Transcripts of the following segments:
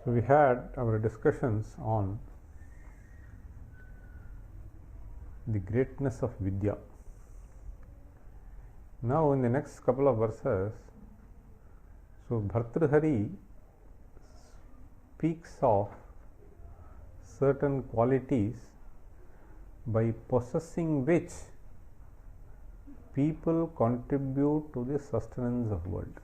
So we had our discussions on the greatness of Vidya. Now in the next couple of verses, so Bhartrhari speaks of certain qualities by possessing which people contribute to the sustenance of world.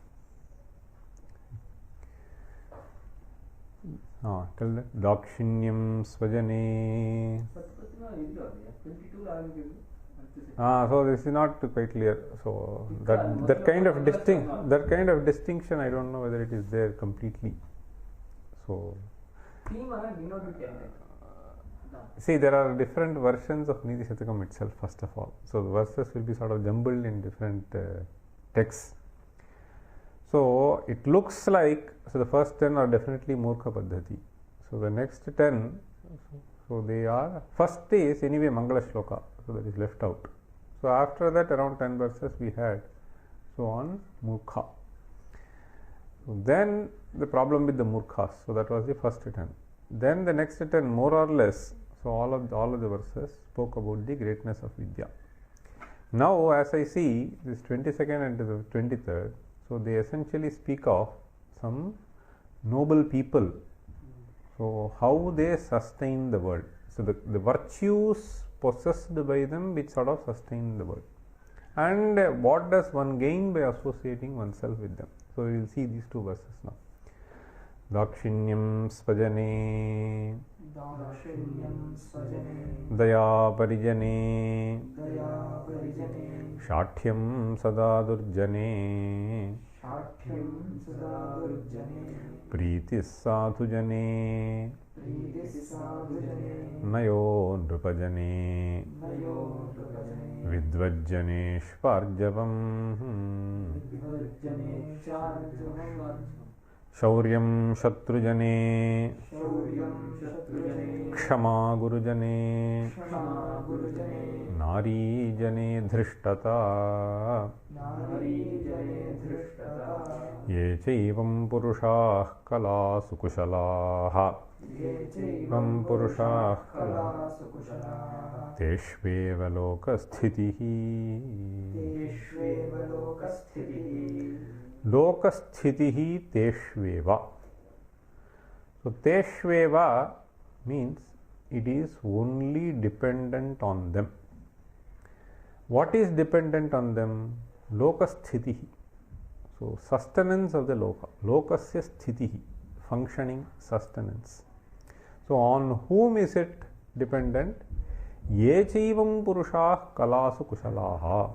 Tell that Dakshinyam Svajane. So this is not quite clear. So that kind of distinction, I don't know whether it is there completely. So see, there are different versions of Niti Shatakam itself. First of all, so the verses will be sort of jumbled in different texts. So it looks like, so the first 10 are definitely Murkha Paddhati. So the next 10, so they are, first is anyway Mangala Shloka, so that is left out. So after that around 10 verses we had, so on Murkha. So then the problem with the Murkhas, so that was the first 10. Then the next 10 more or less, so all of the verses spoke about the greatness of Vidya. Now as I see this 22nd and the 23rd, so they essentially speak of some noble people. So how they sustain the world. So the virtues possessed by them which sort of sustain the world. And what does one gain by associating oneself with them. So we will see these two verses now. Dakshinyam Svajane, Daya Parijane, Shathyam Sada Durjane, Priti Sadhujane, Nayo Nrupajane, Vidvajjane Shvarjavam, Shauryam Shatrujane, Kshama Gurujane, Nari Jane Drishtata, Ye Chaivam Purushah Kala Sukushalaha, Vam Purushah Kala Teshveva Lokasthitihi, Lokasthitihi Teshveva. So Teshveva means it is only dependent on them. What is dependent on them? Lokasthitihi. So sustenance of the loka. Lokasya sthitihi. Functioning sustenance. So on whom is it dependent? Ye chaivam purushah kalasu kushalaha.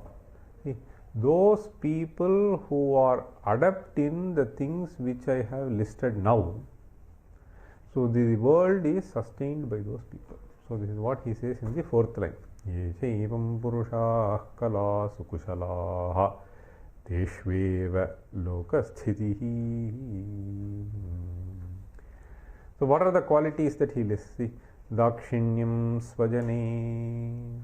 Those people who are adept in the things which I have listed now. So the world is sustained by those people. So this is what he says in the fourth line. Ye chaivam purushah kalasu kushalaha teshveva lokasthitihi. So what are the qualities that he lists? See, Dakshinyam Svajane.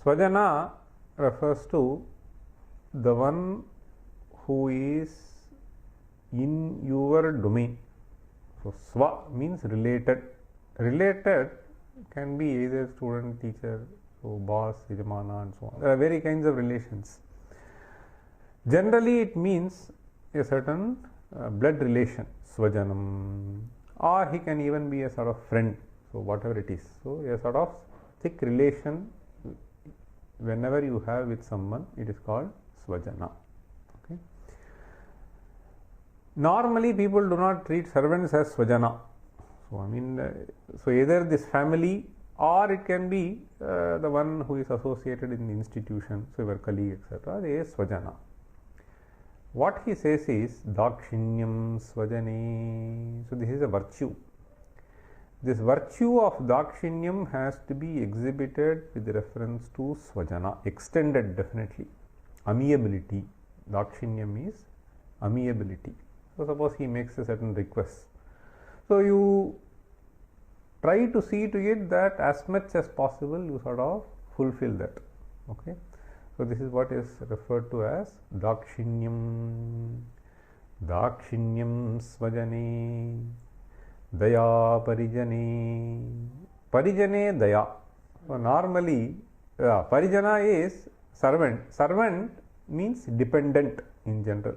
Svajana refers to the one who is in your domain. So Sva means related. Related can be either student, teacher, so boss, yajamana and so on. There are various kinds of relations. Generally it means a certain blood relation, Svajanam, or he can even be a sort of friend, so whatever it is. So a sort of thick relation whenever you have with someone, it is called Svajana. Okay. Normally people do not treat servants as Svajana. So I mean, so either this family or it can be the one who is associated in the institution, so your colleague, etc. They are Svajana. What he says is Dakshinyam Svajane. So this is a virtue. This virtue of Dakshinyam has to be exhibited with reference to Svajana, extended definitely. Amiability. Dakshinyam is amiability. So suppose he makes a certain request. So you try to see to it that as much as possible you sort of fulfill that. Okay. So this is what is referred to as Dakshinyam. Dakshinyam Svajane. Daya parijane. Parijane daya. So normally, parijana is servant. Servant means dependent in general.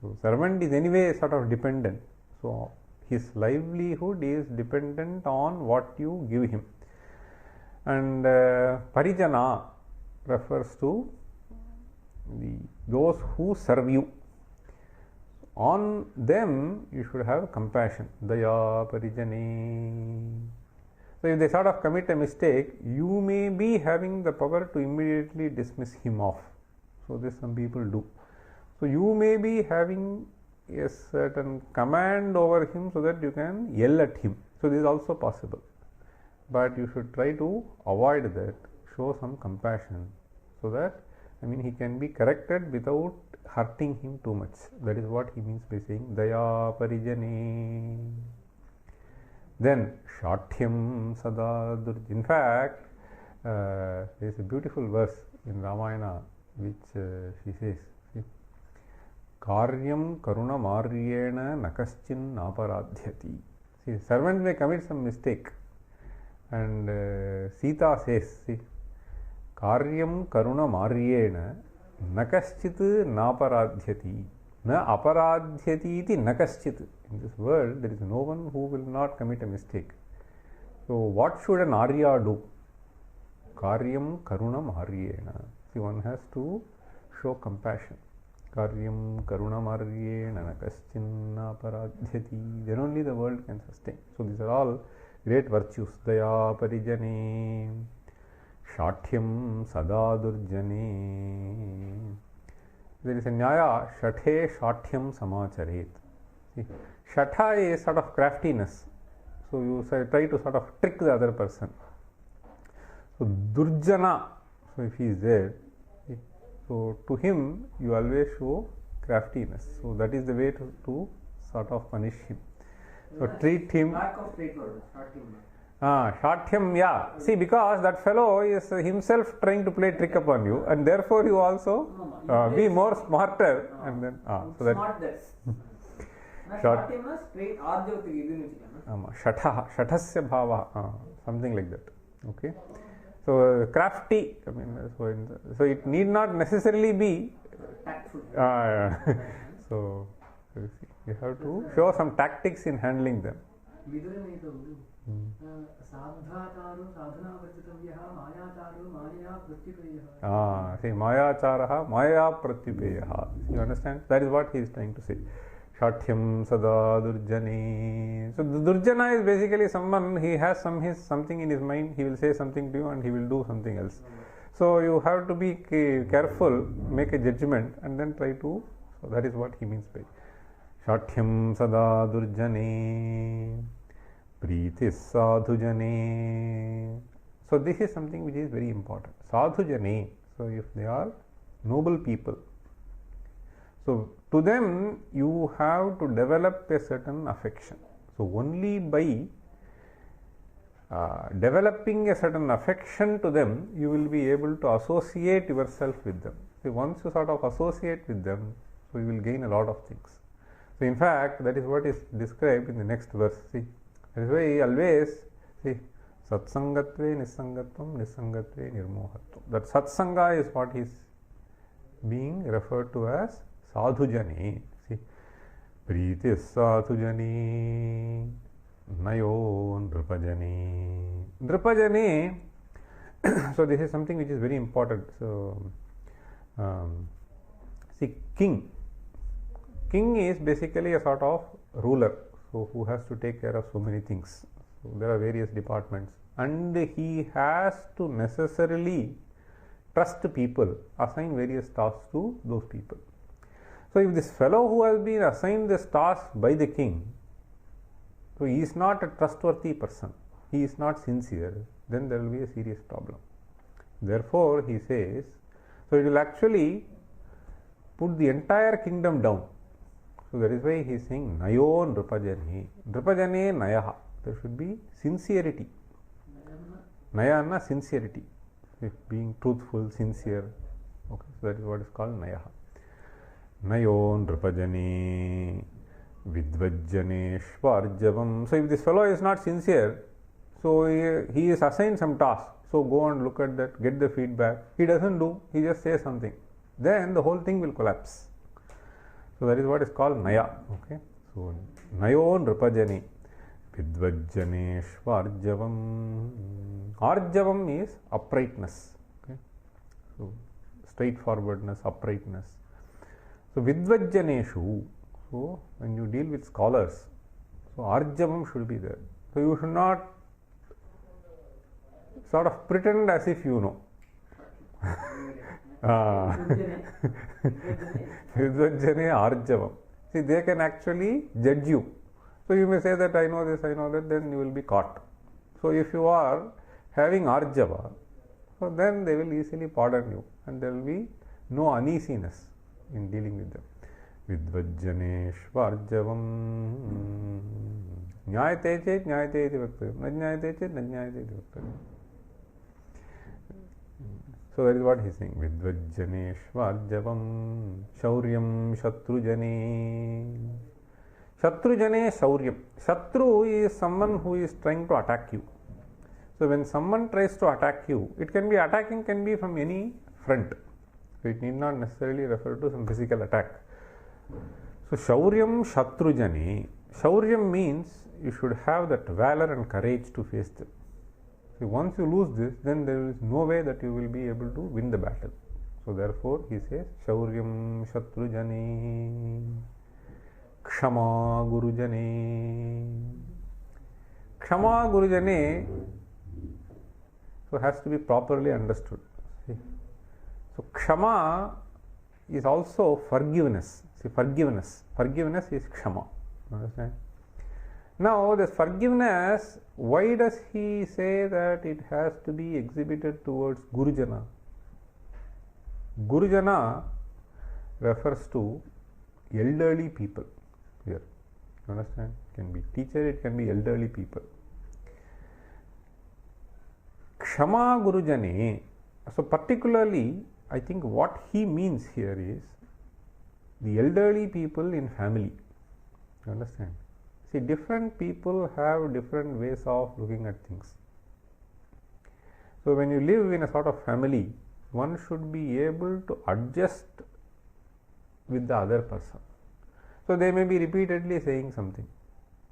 So servant is anyway sort of dependent. So his livelihood is dependent on what you give him. And parijana refers to those who serve you. On them you should have compassion. Daya parijane. So if they sort of commit a mistake, you may be having the power to immediately dismiss him off. So this some people do. So you may be having a certain command over him so that you can yell at him. So this is also possible. But you should try to avoid that. Show some compassion so that he can be corrected without hurting him too much. That is what he means by saying Daya parijane. Then Shathyam sada durj. In fact, there is a beautiful verse in Ramayana which she says, Karyam karuna maryena nakaschin naparadhyati. See, servant may commit some mistake, and Sita says, see, Karyam karuna maryena nakaschit naparadhyati. Na aparadhyati iti nakaschit. In this world, there is no one who will not commit a mistake. So, what should an Arya do? Karyam karunam aryena. See, one has to show compassion. Karyam karunam aryena nakaschinna paradhyati. Then only the world can sustain. So, these are all great virtues. Daya parijane. Shathyam sada durjane. There is a nyaya, shathe shathyam samacharet. See, shatha is sort of craftiness. So you try to sort of trick the other person. So durjana, so if he is there, so to him you always show craftiness. So that is the way to sort of punish him. So treat him. Lack of straightforward, Shathyam, yeah. See, because that fellow is himself trying to play trick upon you, and therefore you also be more smarter, and then so that. Shathyam straight Shathasya bhava, something like that. Okay. So crafty. So it need not necessarily be tactful. So you have to show some tactics in handling them. See, mayacharaha maya pratyupeyaha. You understand? That is what he is trying to say. Shathyam sada durjane. So the durjana is basically someone, he has something in his mind, he will say something to you and he will do something else. So you have to be careful, make a judgment and then try to, so that is what he means by Shathyam sada durjane. Priti sadhujane. So this is something which is very important. Sadhujane. So if they are noble people, so to them you have to develop a certain affection. So only by developing a certain affection to them, you will be able to associate yourself with them. See, once you sort of associate with them, so you will gain a lot of things. So in fact, that is what is described in the next verse. See, that is why he always see satsangatve nisangatvam nisangatve nirmohatvam. That satsanga is what is being referred to as sadhujane. See, priti sadhujane nayo nripajane. Nripajane. So this is something which is very important. So see, king is basically a sort of ruler, so who has to take care of so many things. So there are various departments, and he has to necessarily trust people, assign various tasks to those people. So if this fellow who has been assigned this task by the king, so he is not a trustworthy person, he is not sincere, then there will be a serious problem. Therefore he says, so it will actually put the entire kingdom down. So that is why he is saying nayo nripajane. Nripajane nayaha. There should be sincerity. Nayana sincerity. If being truthful, sincere. Okay, so that is what is called nayaha. Nayo nripajane Vidvajjaneshvarjavam. So if this fellow is not sincere, so he is assigned some task. So go and look at that, get the feedback. He doesn't do, he just says something. Then the whole thing will collapse. So that is what is called Naya. Okay. So Nayo Nripajani. Vidvajjaneshvarjavam. Arjavam is uprightness. Okay. So straightforwardness, uprightness. So Vidvajjaneshu. So when you deal with scholars, so Arjavam should be there. So you should not sort of pretend as if you know. Vidvajjane Arjavam. See, they can actually judge you. So you may say that I know this, I know that, then you will be caught. So if you are having Arjava, so then they will easily pardon you and there will be no uneasiness in dealing with them. Vidvajjaneshvarjavam. Nyayate chet nyayate iti vaktavayam. Na nyayate chet na nyayate iti vaktavayam. So that is what he is saying. Vidvajjaneshvarjavam. Shauryam shatrujane. Shatrujane shauryam. Shatru is someone who is trying to attack you. So when someone tries to attack you, it can be attacking, can be from any front. So it need not necessarily refer to some physical attack. So Shauryam Shatrujane. Shauryam means you should have that valor and courage to face them. So once you lose this, then there is no way that you will be able to win the battle. So therefore he says Shauryam Shatrujane. Kshama Gurujane. Kshama Gurujane, so has to be properly understood. See? So Kshama is also forgiveness. See, forgiveness. Forgiveness is Kshama. Understand? Now, this forgiveness, why does he say that it has to be exhibited towards Gurujana? Gurujana refers to elderly people here. Understand? It can be teacher, it can be elderly people. Kshama Gurujane. So, particularly, I think what he means here is the elderly people in family. You understand? See, different people have different ways of looking at things. So when you live in a sort of family, one should be able to adjust with the other person. So they may be repeatedly saying something.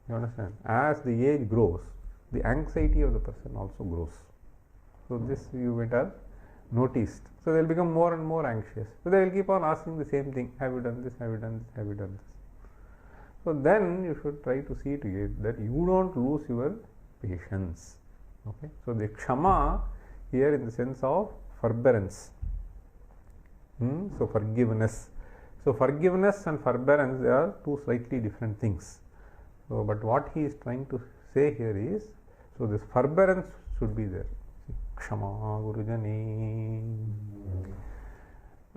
You understand? As the age grows, the anxiety of the person also grows. So this you might have noticed. So they will become more and more anxious. So they will keep on asking the same thing. Have you done this? Have you done this? Have you done this? So then you should try to see to it that you don't lose your patience. Okay. So the Kshama here in the sense of forbearance. So forgiveness. So forgiveness and forbearance, they are two slightly different things. So but what he is trying to say here is, so this forbearance should be there. Kshama Gurujane.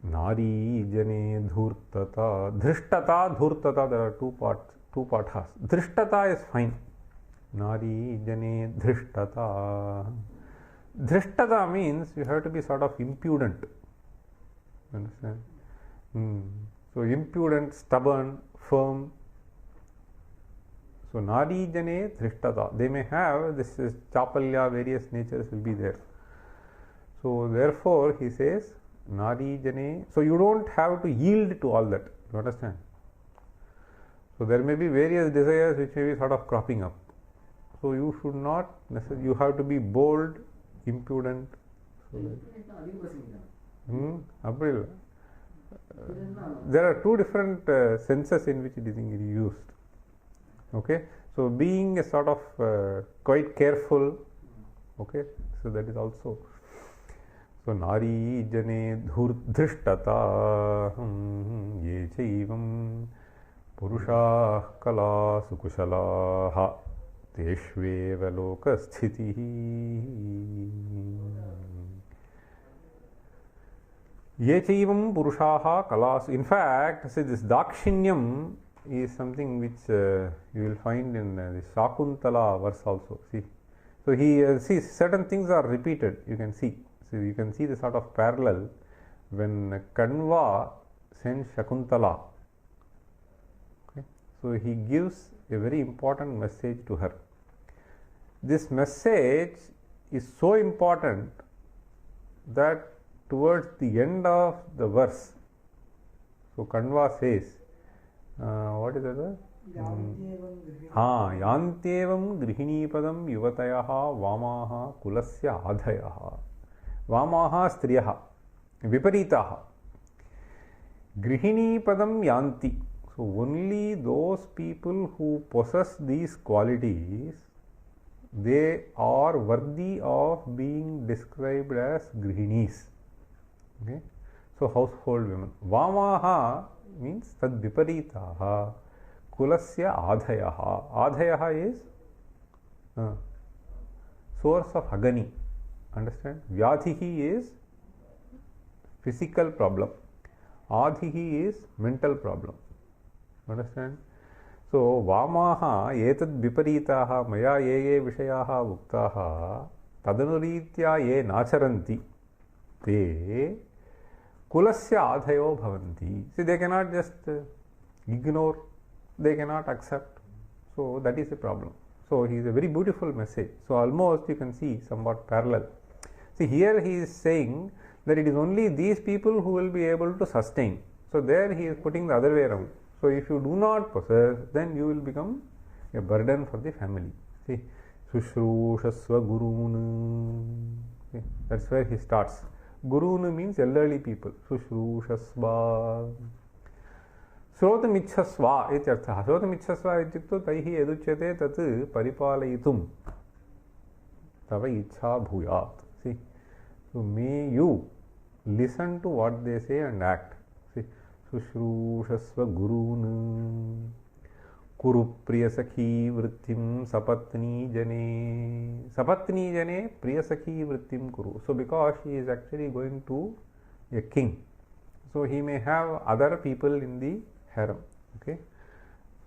Nari Jane Dhurtata. Drishtata, Dhurtata, there are two pathas. Drishtata is fine. Nari Jane Drishtata. Drishtata means you have to be sort of impudent. Understand? So impudent, stubborn, firm. So Nari Jane Drishtata. They may have this is Chapalya, various natures will be there. So therefore he says Nari Jane. So you don't have to yield to all that. You understand? So there may be various desires which may be sort of cropping up. So you should not necessarily, you have to be bold, impudent. So there are two different senses in which it is used. Okay, so being a sort of quite careful. Okay, so that is also. So Nari Jane Drishtata Ye Chaivam Purusha Kala Sukushalaha Teshveva Loka Sthitihi Ye Chaivam Purushaha Kalas. In fact, see, this Dakshinyam is something which you will find in the Shakuntala verse also. See, so he sees certain things are repeated. You can see. So you can see the sort of parallel when Kanva sends Shakuntala. Okay. So he gives a very important message to her. This message is so important that towards the end of the verse, so Kanva says, what is that? Yantevam grihinipadam yuvatayaha vamaha kulasya adhayaha. Vamaha striyaha viparitaha. Grihinipadam yanti. So only those people who possess these qualities, they are worthy of being described as grihinis. Okay? So household women. Vamaha means tad viparitaha. Kulasya adhayaha. Adhayaha is source of agony. Understand? Vyadhihi is physical problem. Adhihi is mental problem. Understand? So Vamaha etad viparitaha maya ye vishayaha uktaha tadanurithya ye nacharanti te kulasya adhayo bhavanti. See, they cannot just ignore, they cannot accept. So that is a problem. So he is a very beautiful message. So almost you can see somewhat parallel. See, here he is saying that it is only these people who will be able to sustain. So there he is putting the other way around. So if you do not possess, then you will become a burden for the family. See, Sushrushasva Gurun. See, that's where he starts. Gurun means elderly people. Sushrushasva. Shrotamichhasva ityartha. Shrotamichhasva ityukto taihi educhyate tat paripalayitum tava ichha bhuyat. See, so may you listen to what they say and act. See, Sushrushasva Gurun Kuru Priyasakhi Vrittim Sapatni Jane. Sapatni Jane Priyasakhi Vrittim Kuru. So because he is actually going to a king, so he may have other people in the harem. Okay,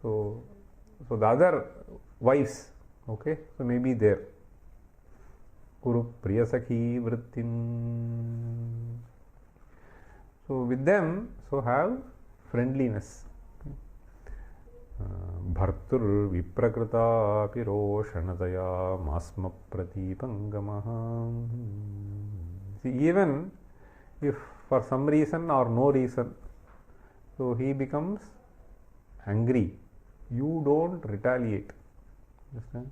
so the other wives, okay, so maybe there. Kuru Priyasakhi Vrittim. So with them, so have friendliness. Bhartur viprakrita piroshanataya masma pratipangamaha. See, even if for some reason or no reason, so he becomes angry, you don't retaliate. Understand?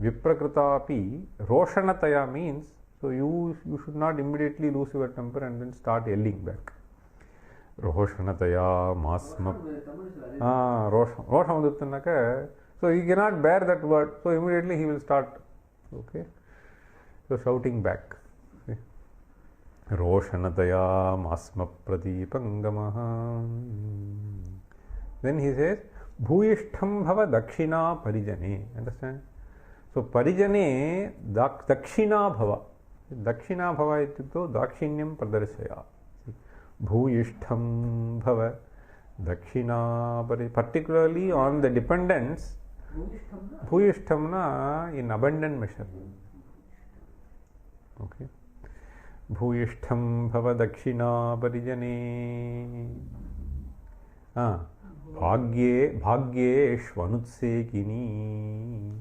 Viprakritapi roshanataya means, so you should not immediately lose your temper and then start yelling back. Roshanataya masma. Roshamaduttanaka. So you cannot bear that word. So immediately he will start, okay, so shouting back. Roshanataya masma pratipangamaha. Then he says, Bhuyishtham bhava dakshina parijane. Understand? So parijane dakshina bhava. Dakshina bhava ityukto dakshinyam pradarshaya. Bhuyishtham bhava dakshina parijane. Particularly on the dependents, bhuyishtham na in abundant measure. Okay. Bhuyishtham bhava dakshina parijane. Bhagye shvanutsekini.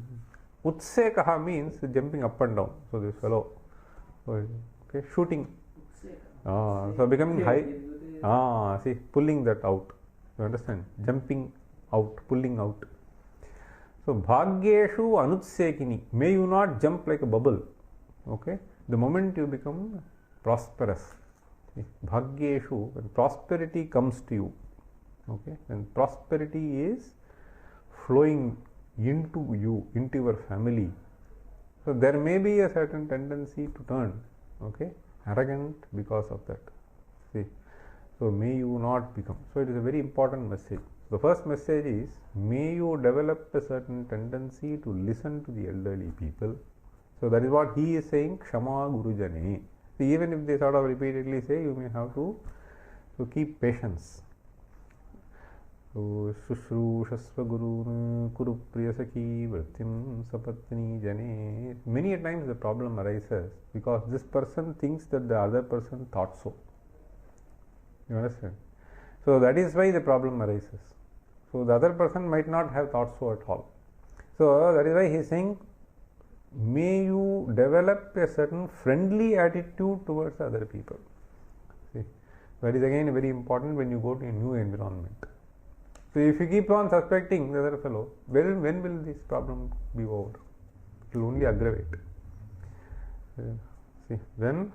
Utsekaha means jumping up and down. So this fellow, okay, shooting. So becoming high. See, pulling that out. You understand? Jumping out, pulling out. So bhagyeshu anutsekini. May you not jump like a bubble. Okay. The moment you become prosperous. Bhagyeshu, when prosperity comes to you. Okay. When prosperity is flowing into you, into your family. So there may be a certain tendency to turn, okay, arrogant because of that. See, so may you not become. So it is a very important message. The first message is, may you develop a certain tendency to listen to the elderly people. So that is what he is saying, Kshama Gurujane. See, even if they sort of repeatedly say, you may have to keep patience. So, Shushrūshasva Gurūn Kuru Priyasakhi Vrittim Sapatni Jane. Many a times the problem arises because this person thinks that the other person thought so. You understand? So that is why the problem arises. So the other person might not have thought so at all. So that is why he is saying, may you develop a certain friendly attitude towards other people. See, that is again very important when you go to a new environment. So if you keep on suspecting the other fellow, when will this problem be over? It will only aggravate. See, then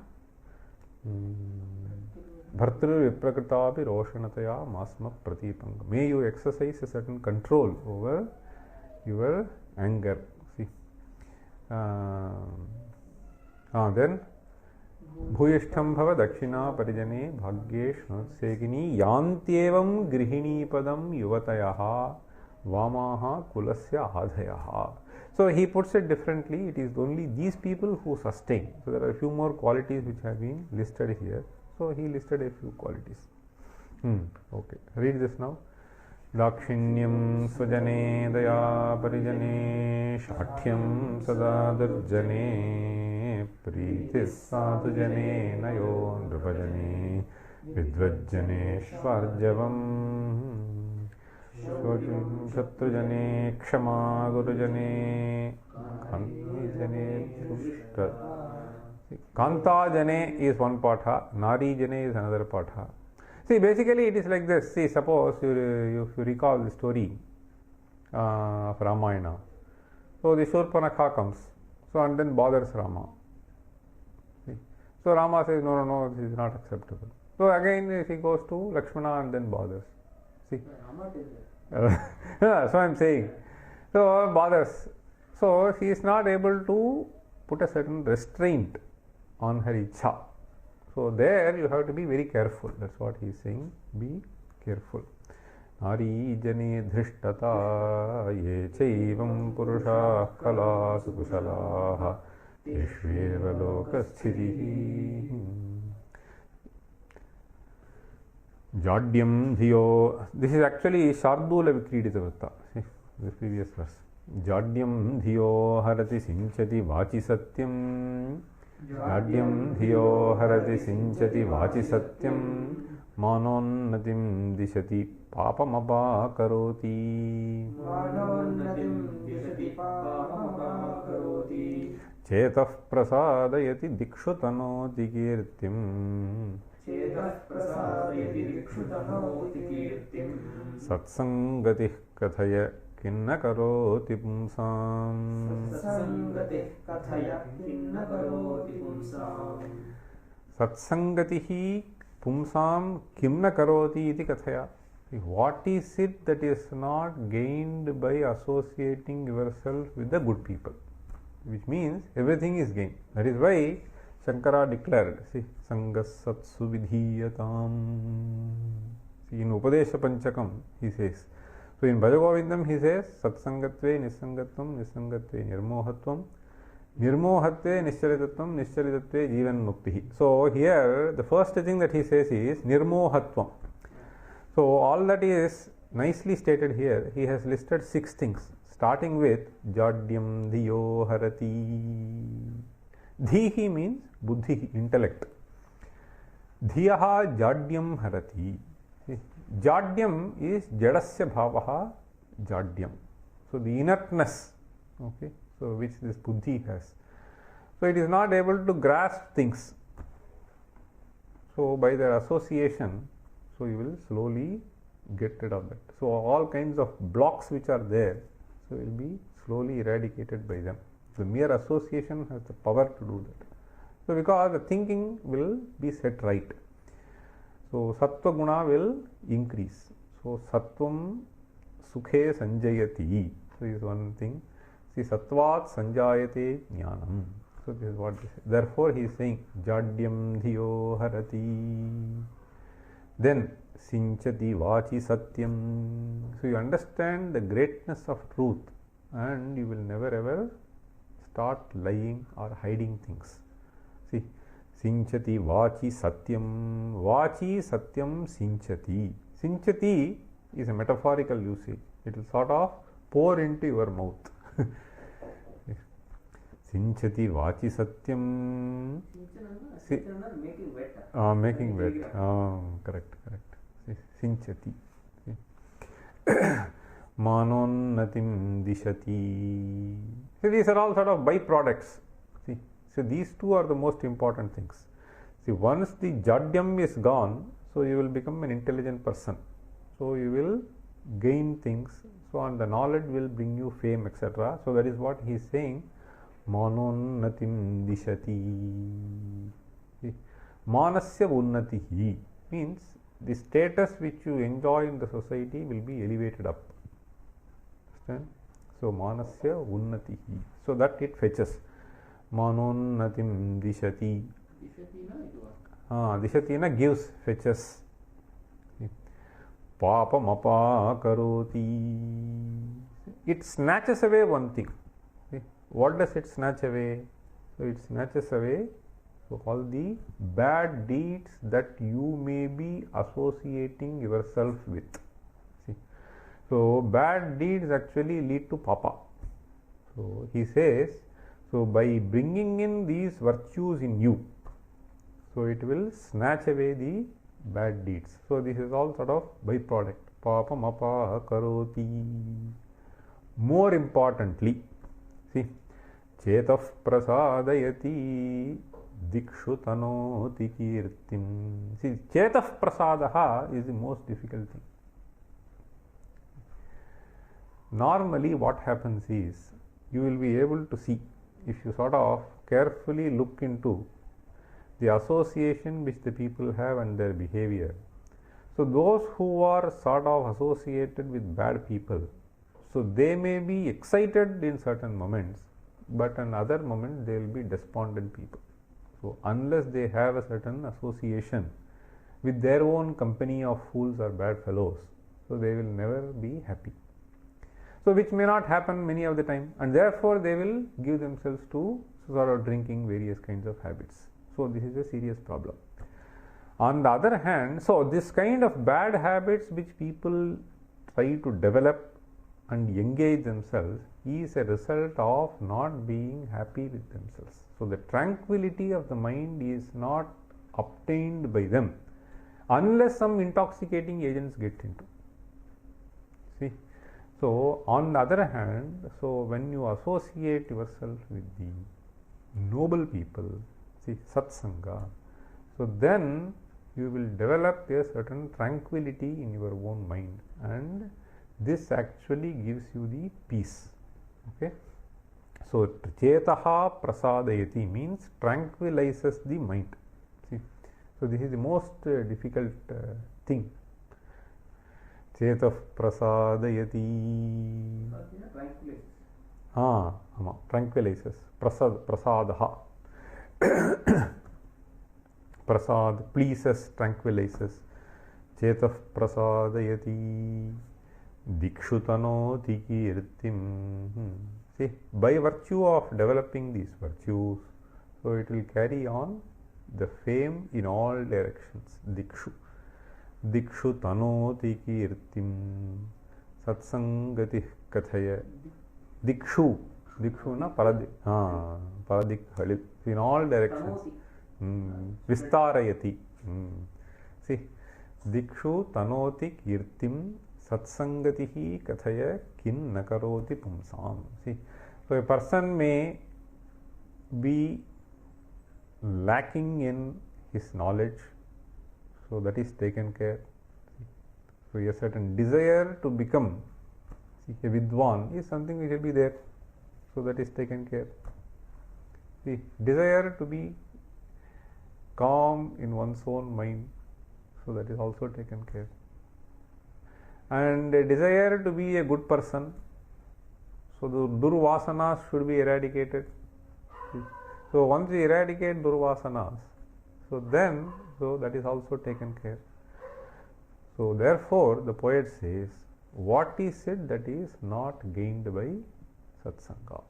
Bhartru viprakritapi roshanataya masma pratipanga. May you exercise a certain control over your anger. See, then Bhuyishtham bhava dakshina parijane bhagyeshna segini yantyevam grihini padam yuvatayaha vamaha kulasya adhayaha. So he puts it differently. It is only these people who sustain. So there are a few more qualities which have been listed here. So he listed a few qualities. Okay, read this now. Dakshinyam svajane daya parijane shatyam sada durjane pritis sadhujane nayo nrupajane vidvajane shvarjavam shatrujane kshama gurujane kantajane dushta. Kantajane is one patha, narijane is another patha. See, basically it is like this. See, suppose if you recall the story of Ramayana. So the Shurpanakha comes, so and then bothers Rama. See? So Rama says, no, this is not acceptable. So again he goes to Lakshmana and then bothers. See? So I am saying, so bothers. So she is not able to put a certain restraint on her ichha. So there you have to be very careful. That's what he is saying. Be careful. Nari jane drishtata ye chaivam purusha kala sukusalaha yeshveva lokasthiti jadyam dhiyo. This is actually Shardula Vikridita Vrutta. See the previous verse. Jadyam dhiyo harati sinchati vachi satyam. Jadyam dhiyo harati sinchati vachi satyam manonnatim dishati papamapa karoti chetah prasadayati dikshutanoti kirtim satsangatih kathaya kinna karoti pumsam. Satsangatihi pumsam kimna karoti iti kathaya. What is it that is not gained by associating yourself with the good people? Which means everything is gained. That is why Shankara declared, see, sangas satsu vidhiyatam. See, in Upadesha Panchakam he says. So in Bhajagovindam he says satsangatve nisangatvam nisangatve nirmohatvam nirmohatve nischaritatvam nischaritatve jivan muktihi. So here the first thing that he says is nirmohatvam. So all that is nicely stated here. He has listed 6 things starting with jadyam dhiyo harati. Dhihi means buddhi, intellect. Dhiyaha jadyam harati. Jadyam is jadasya bhavaha jadyam. So the inertness, okay, so which this buddhi has. So it is not able to grasp things. So by their association, so you will slowly get rid of that. So all kinds of blocks which are there, so will be slowly eradicated by them. The mere association has the power to do that. So because the thinking will be set right. So sattva guna will increase. So sattvam sukhe sanjayati. So this is one thing. See, sattvat sanjayate jnanam. So this is what this is. Therefore he is saying jadyam dhiyo harati. Then sinchati vachi satyam. So you understand the greatness of truth and you will never ever start lying or hiding things. See, sinchati vachi satyam. Vachi satyam sinchati. Sinchati is a metaphorical usage. It will sort of pour into your mouth. Sinchati vachi satyam. Making wet. Making wet. Correct. See, sinchati. See. Manonatim dishati. So these are all sort of byproducts. See, so these two are the most important things. See, once the jadyam is gone, so you will become an intelligent person. So you will gain things. So and the knowledge will bring you fame, etc. So that is what he is saying. Manonatim dishati. See, manasya unnatihi means the status which you enjoy in the society will be elevated up. Understand? So manasya unnatihi. So that it fetches. Manonatim dishati. Dishatina gives, fetches. Papam apakaroti. It snatches away one thing. What does it snatch away? So it snatches away so all the bad deeds that you may be associating yourself with. See, so bad deeds actually lead to papa. So he says, so by bringing in these virtues in you, so it will snatch away the bad deeds. So this is all sort of byproduct. Papam apakaroti. More importantly, see, chetah prasadayati dikshu tanoti kirtim. See, chetah prasadaha is the most difficult thing. Normally what happens is, you will be able to see, if you sort of carefully look into the association which the people have and their behavior. So those who are sort of associated with bad people, so they may be excited in certain moments, but in other moments they will be despondent people. So unless they have a certain association with their own company of fools or bad fellows, so they will never be happy. So which may not happen many of the time, and therefore they will give themselves to sort of drinking various kinds of habits. So this is a serious problem. On the other hand, so this kind of bad habits which people try to develop and engage themselves is a result of not being happy with themselves. So the tranquility of the mind is not obtained by them unless some intoxicating agents get into. See, so on the other hand, so when you associate yourself with the noble people, see, satsanga, so then you will develop a certain tranquility in your own mind, and this actually gives you the peace. Okay, so chetaha prasadayati means tranquilizes the mind. See, so this is the most difficult thing. Chetah prasadayati. Tranquilizes. Prasadaha. Prasad pleases, tranquilizes. Chetah prasadayati. Dikshutanoti kirtim. See, by virtue of developing these virtues, so it will carry on the fame in all directions. Dikshu. Dikshu tanoti kirtim. Satsangati kathaya. Dikshu. Dikshu na paradik. Paradik halit. In all directions. Vistarayati. See, Dikshu tanoti kirtim. Satsangatihi kathaya kin nakaroti pumsam. See, so a person may be lacking in his knowledge, so that is taken care. So a certain desire to become a vidwan is something which will be there, so that is taken care. See, desire to be calm in one's own mind, so that is also taken care. And a desire to be a good person, so the durvasanas should be eradicated. So once you eradicate durvasanas, so then that is also taken care. So therefore the poet says, what is said that is not gained by satsanga.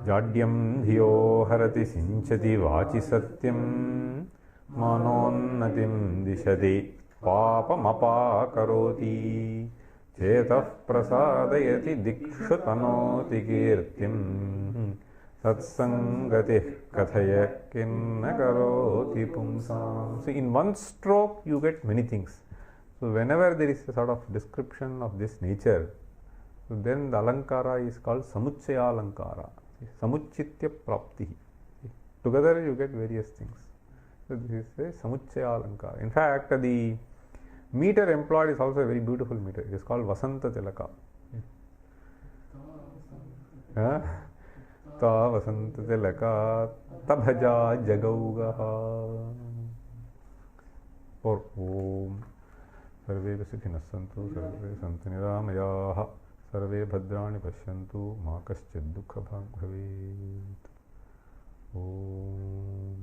Jadyam dhiyo harati sinchati vachi satyam manonatim dishati papam apakaroti chetah prasadayati dikshu tanoti kirtim satsangatih kathaya kinna karoti pumsam. So in one stroke you get many things. So whenever there is a sort of description of this nature, so then the alankara is called samuchaya alankara, samuchitya prapti. Together you get various things. So this is a samuchaya alankara. In fact, the meter employed is also a very beautiful meter. It is called Vasanta Tilaka. Ta Vasanta Tilaka Tabhaja Jagaugaha. Or Om Sarve Vasukhinas Santu Sarve Santu Niramayaha Sarve Bhadrani Pashyantu Ma Kaschid Dukha Bhag Bhavet. Om